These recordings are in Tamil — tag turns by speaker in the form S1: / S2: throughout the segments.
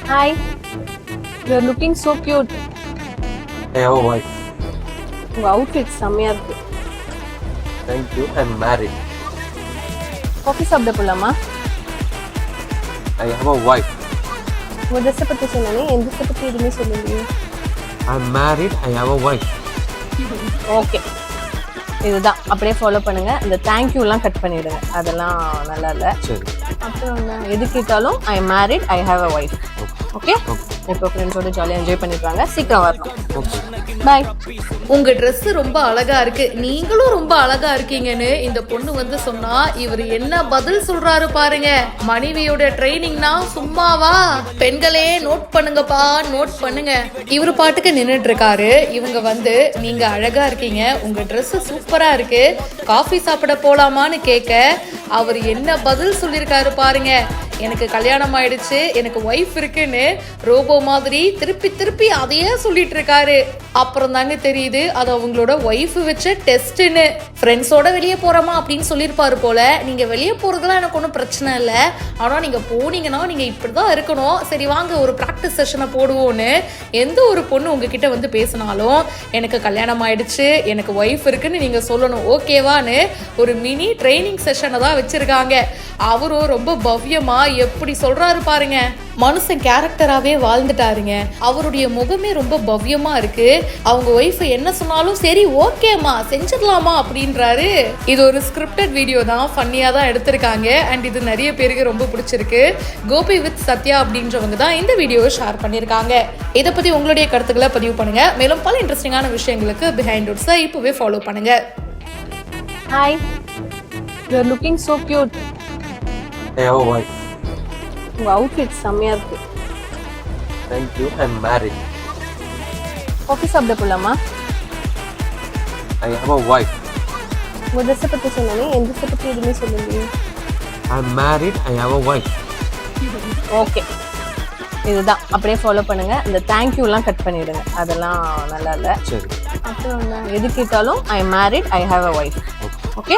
S1: Hi, you're looking so cute.
S2: I have a wife.
S1: உங்க அவுட்ஃபிட் செம்மையா இருக்கு.
S2: Thank you. I'm married.
S1: Coffee சாப்பிட போலாமா?
S2: I have a wife.
S1: உங்க ட்ரெஸ்ஸை பற்றி சொன்னே, என் ட்ரெஸ்ஸை பற்றி எதுவுமே சொல்லுங்க.
S2: I'm married. I have a wife.
S1: Okay, இதுதான் அப்படியே ஃபாலோ பண்ணுங்க. இந்த தேங்க்யூலாம் கட் பண்ணிடுங்க, அதெல்லாம் நல்லா இல்லை.
S2: சரி.
S1: அப்புறம் எது கேட்டாலும் I am married, I have a wife. Okay, இப்போ ஃப்ரெண்ட்ஸோட ஜாலியாக என்ஜாய் பண்ணிடுவாங்க. சீக்கிரம் வரணும். பாய்.
S3: உங்க Dress ரொம்ப அழகா இருக்கு, நீங்களும் ரொம்ப அழகா இருக்கீங்கன்னு இந்த பொண்ணு வந்து சொன்னா இவர் என்ன பதில் சொல்றாரு பாருங்க. மனைவியோட ட்ரைனிங்னா சும்மாவா? பெண்களே நோட் பண்ணுங்கப்பா, நோட் பண்ணுங்க. இவரு பாட்டுக்கு நின்னுட்டு இருக்காரு. இவங்க வந்து நீங்க அழகா இருக்கீங்க, உங்க Dress சூப்பரா இருக்கு, காஃபி சாப்பிட போலாமான்னு கேட்க அவர் என்ன பதில் சொல்லியிருக்காரு பாருங்க. எனக்கு கல்யாணம் ஆயிடுச்சு, எனக்கு ஒய்ஃப் இருக்குன்னு ரோபோ மாதிரி திருப்பி திருப்பி அதையே சொல்லிட்டு இருக்காரு. அப்புறம் தாங்க தெரியுது அது அவங்களோட ஒய்ஃப் வச்ச டெஸ்ட்னு. ஃப்ரெண்ட்ஸோட வெளியே போறோமா அப்படின்னு சொல்லியிருப்பாரு போல. நீங்க வெளியே போறதுலாம் எனக்கு ஒன்றும் பிரச்சனை இல்லை, ஆனா நீங்க போனீங்கன்னா நீங்க இப்படிதான் இருக்கணும், சரி வாங்க ஒரு ப்ராக்டிஸ் செஷனை போடுவோன்னு எந்த ஒரு பொண்ணு உங்ககிட்ட வந்து பேசினாலும் எனக்கு கல்யாணம் ஆயிடுச்சு, எனக்கு ஒய்ஃப் இருக்குன்னு நீங்க சொல்லணும், ஓகேவான்னு ஒரு மினி ட்ரைனிங் செஷனை தான் வச்சிருக்காங்க. அவரும் ரொம்ப பவ்யமா எப்படி சொல்றாரு பாருங்க. மனுஷன் கேரக்டராகவே வாழ்ந்துட்டாருங்க. அவருடைய முகமே ரொம்ப பவ்யமா இருக்கு. அவங்க ஒய்ஃப் என்ன சொன்னாலும் சரி ஓகேமா செஞ்சிடலாமா அப்படின்றாரு. இது ஒரு ஸ்கிரிப்டட் வீடியோ தான், ஃபன்னியா தான் எடுத்திருக்காங்க. அண்ட் இது நிறைய பேருக்கு ரொம்ப பிடிச்சிருக்கு. கோபி வித் சத்யா அப்படின்றவங்க தான் இந்த வீடியோவை ஷேர் பண்ணியிருக்காங்க. இதை பத்தி உங்களுடைய கருத்துக்களை பதிவு பண்ணுங்க. மேலும் பல இன்ட்ரெஸ்டிங்கான விஷயங்களுக்கு பிஹைண்ட் ரூட்ஸை இப்பவே ஃபாலோ பண்ணுங்க.
S1: Hi, you're looking so cute.
S2: I have a wife.
S1: உங்க அவுட்ஃபிட் செம்மையா இருக்கு.
S2: Thank you. I'm married.
S1: Coffee சாப்பிட போலாமா?
S2: I have a wife.
S1: உங்க ட்ரெஸ்ஸை பற்றி சொன்னே, என் ட்ரெஸ்ஸை பற்றி எதுவுமே சொல்லுங்க.
S2: I'm married. I have a wife.
S1: Okay, இதுதான் அப்படியே ஃபாலோ பண்ணுங்க. இந்த தேங்க்யூலாம் கட் பண்ணிடுங்க, அதெல்லாம் நல்லா இல்லை.
S2: சரி.
S1: அப்புறம் எது கேட்டாலும் I am married, I have a wife. Okay,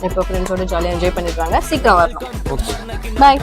S1: இப்போ ஃப்ரெண்ட்ஸோட ஜாலியாக என்ஜாய் பண்ணிடுவாங்க. சீக்கிரம் வரணும். பாய்.